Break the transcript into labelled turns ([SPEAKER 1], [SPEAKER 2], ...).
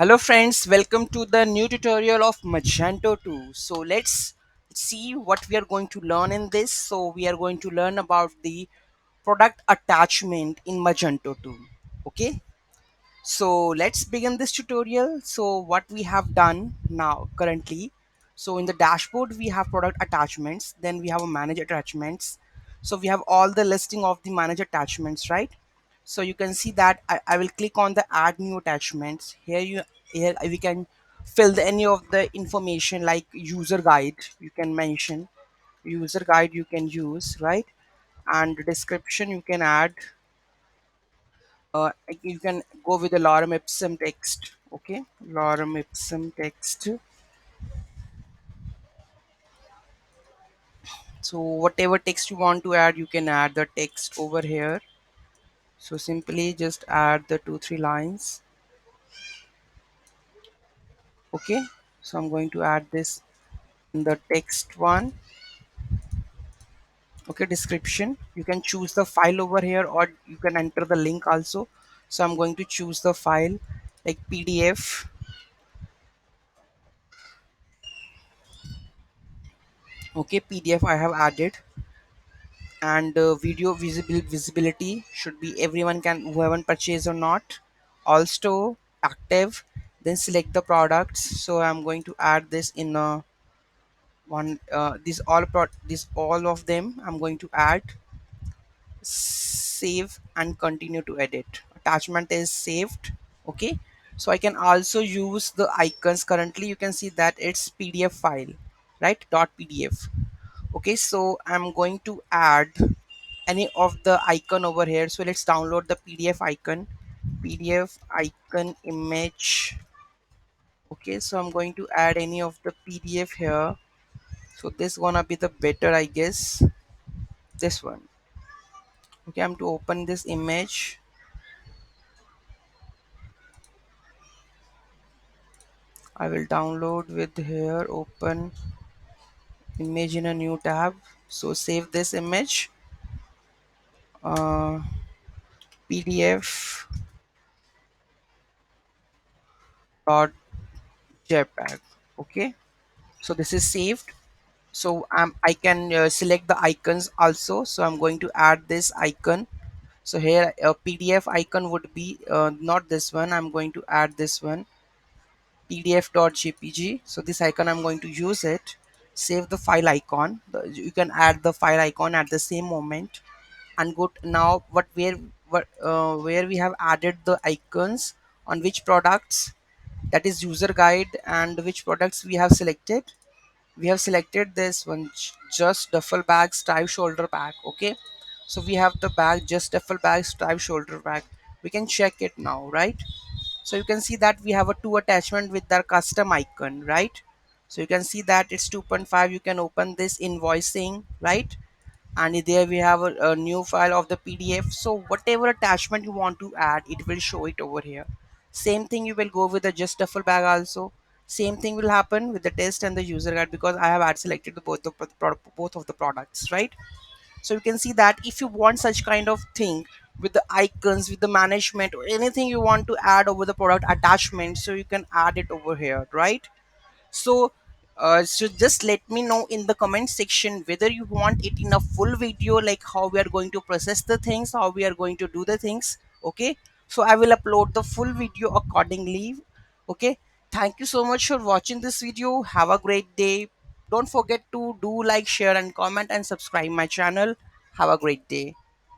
[SPEAKER 1] Hello friends, welcome to the new tutorial of Magento 2. So let's see what we are going to learn in this. So we are going to learn about the product attachment in Magento 2. Okay, so let's begin this tutorial. So what we have done now currently, so in the dashboard we have product attachments, then we have a manage attachments. So we have all the listing of the manage attachments, right? So you can see that I will click on the add new attachments. Here we can fill any of the information like user guide. You can mention user guide, you can use, right? And the description you can add. You can go with the lorem ipsum text. Okay, lorem ipsum text. So whatever text you want to add, you can add the text over here. So simply just add the 2 3 lines. Okay, so I'm going to add this in the text one. Okay, description, you can choose the file over here or you can enter the link also. So I'm going to choose the file like PDF. Okay, PDF I have added. And video visibility should be everyone can who haven't purchased or not, also active. Then select the products. So I'm going to add this in one these all of them I'm going to add. Save and continue to edit. Attachment is saved. Okay, so I can also use the icons. Currently you can see that it's PDF file, right? .pdf. Okay, so I'm going to add any of the icon over here. So let's download the PDF icon image. Okay, so I'm going to add any of the PDF here. So this gonna be the better, I guess, this one. Okay, I'm to open this image. I will download with here, open image in a new tab. So save this image, uh, PDF dot JPEG. Okay, so this is saved. So I can select the icons also. So I'm going to add this icon. So here a PDF icon would be not this one. I'm going to add this one, pdf.jpg. So this icon I'm going to use it. Save the file icon. You can add the file icon at the same moment. And go now where we have added the icons on which products, that is user guide, and which products we have selected. We have selected this one, just duffel bag stripe shoulder bag. Okay, so we have the bag just duffel bag stripe shoulder bag. We can check it now, right? So you can see that we have a two attachment with their custom icon, right? So you can see that it's 2.5. You can open this invoicing, right? And there we have a new file of the PDF. So whatever attachment you want to add, it will show it over here. Same thing you will go with the just duffel bag also. Same thing will happen with the test and the user guide, because I have selected the both of the products, right? So you can see that if you want such kind of thing with the icons, with the management, or anything you want to add over the product attachment, so you can add it over here, right? So just let me know in the comment section whether you want it in a full video, like how we are going to process the things, how we are going to do the things. Okay, so I will upload the full video accordingly. Okay, thank you so much for watching this video. Have a great day. Don't forget to do like, share and comment and subscribe my channel. Have a great day.